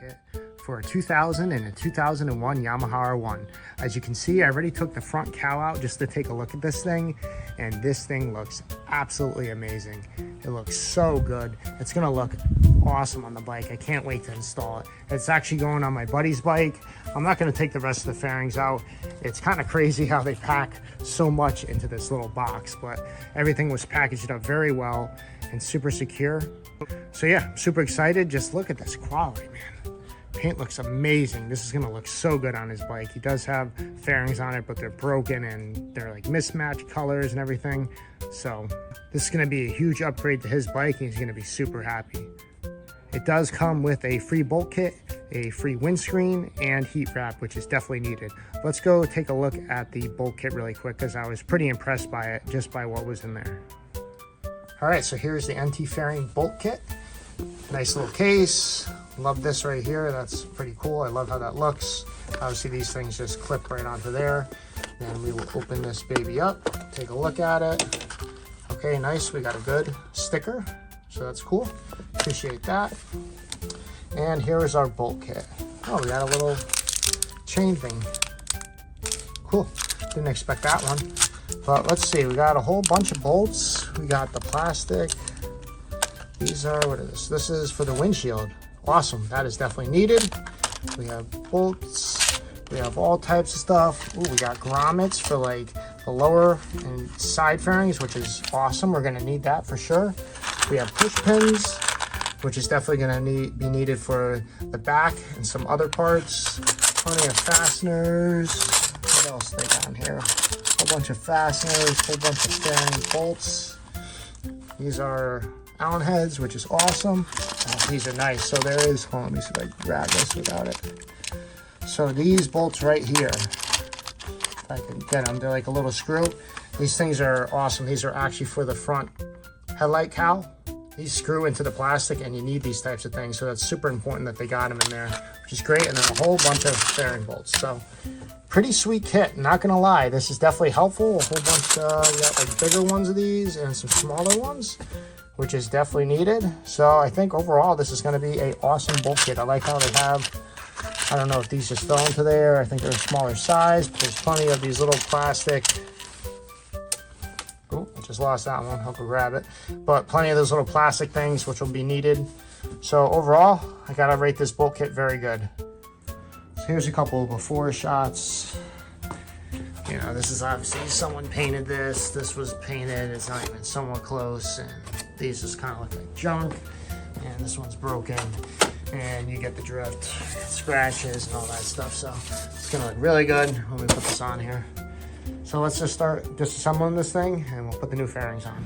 kit for a 2000 and a 2001 Yamaha R1. As you can see, I already took the front cowl out just to take a look at this thing, and this thing looks absolutely amazing. It looks so good. It's gonna look awesome on the bike. I can't wait to install it. It's actually going on my buddy's bike. I'm not gonna take the rest of the fairings out. It's kind of crazy how they pack so much into this little box, but everything was packaged up very well and super secure. So yeah, super excited. Just look at this quality, man. Paint looks amazing. This is gonna look so good on his bike. He does have fairings on it, but they're broken and they're like mismatched colors and everything. So this is gonna be a huge upgrade to his bike, and he's gonna be super happy. It does come with a free bolt kit, a free windscreen, and heat wrap, which is definitely needed. Let's go take a look at the bolt kit really quick, because I was pretty impressed by it, just by what was in there. All right, so here's the NT fairing bolt kit. Nice little case. Love this right here. That's pretty cool. I love how that looks. Obviously, these things just clip right onto there. And we will open this baby up, take a look at it. Okay, nice. We got a good sticker, so that's cool. Appreciate that. And here is our bolt kit. Oh, we got a little chain thing. Cool. Didn't expect that one. But let's see. We got a whole bunch of bolts. We got the plastic. These are, what is this? This is for the windshield. Awesome. That is definitely needed. We have bolts. We have all types of stuff. Ooh, we got grommets for like the lower and side fairings, which is awesome. We're going to need that for sure. We have push pins, which is definitely going to be needed for the back and some other parts. Plenty of fasteners. What else they got in here? A whole bunch of fasteners, a whole bunch of fairing bolts. These are Allen heads, which is awesome. These are nice. So there is, hold on, let me see if I can grab this without it. So these bolts right here, if I can get them, they're like a little screw. These things are awesome. These are actually for the front headlight cowl. These screw into the plastic, and you need these types of things. So that's super important that they got them in there, which is great. And then a whole bunch of fairing bolts. So pretty sweet kit, not gonna lie. This is definitely helpful. A whole bunch, we got like bigger ones of these and some smaller ones, which is definitely needed. So I think overall this is going to be an awesome bolt kit. I like how they have, I don't know if these just fell into there. I think they're a smaller size, but there's plenty of these little plastic. Oh, I just lost that one. I'll go grab it. But plenty of those little plastic things which will be needed. So overall, I gotta rate this bolt kit very good. So here's a couple of before shots. You know, this is obviously someone painted this. This was painted. It's not even somewhat close. And these just kind of look like junk. And this one's broken. And you get the drift, scratches, and all that stuff. So it's going to look really good when we put this on here. So let's just start disassembling this thing, and we'll put the new fairings on.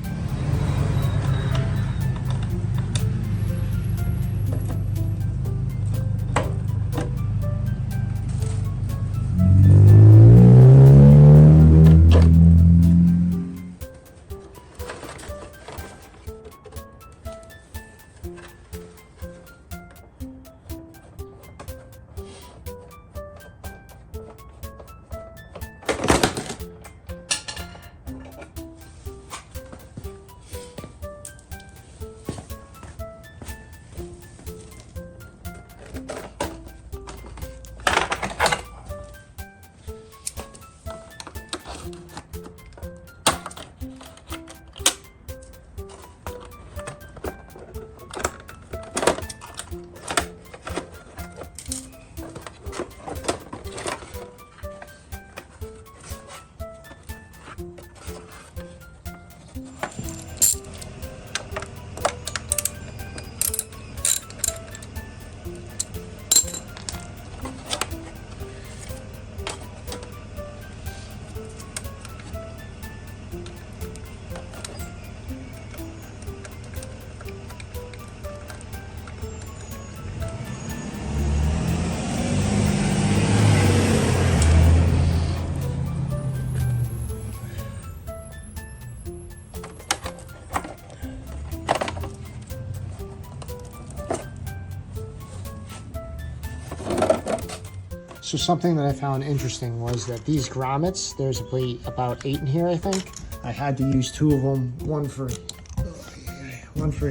So something that I found interesting was that these grommets, there's about 8 in here, I think. I had to use 2 of them, one for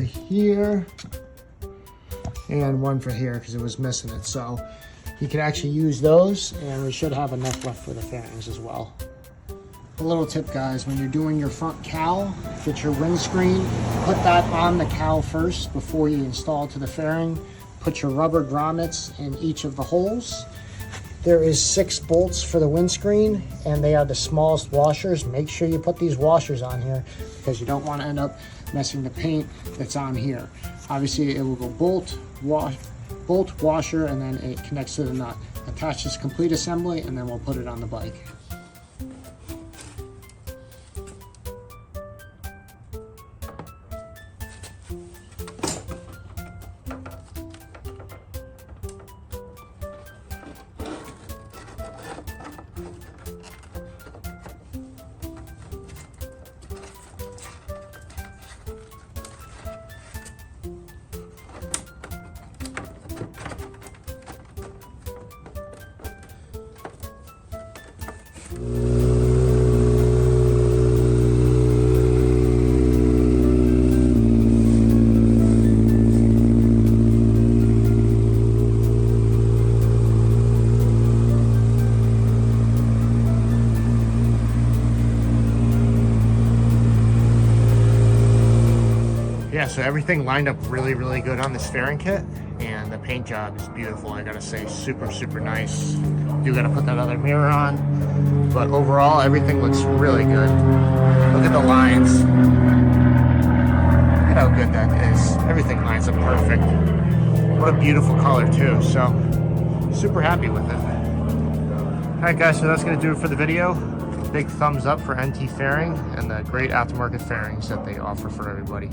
here and one for here because it was missing it. So you can actually use those, and we should have enough left for the fairings as well. A little tip, guys, when you're doing your front cowl, get your windscreen, put that on the cowl first before you install to the fairing. Put your rubber grommets in each of the holes. There is 6 bolts for the windscreen, and they are the smallest washers. Make sure you put these washers on here because you don't want to end up messing the paint that's on here. Obviously, it will go bolt, washer, and then it connects to the nut. Attach this complete assembly, and then we'll put it on the bike. Yeah, so everything lined up really, really good on this fairing kit, and the paint job is beautiful. I gotta say, super, super nice. Do gotta put that other mirror on, but overall, everything looks really good. Look at the lines. Look at how good that is. Everything lines up perfect. What a beautiful color too. So, super happy with it. All right, guys, so that's gonna do it for the video. Big thumbs up for NT Fairing and the great aftermarket fairings that they offer for everybody.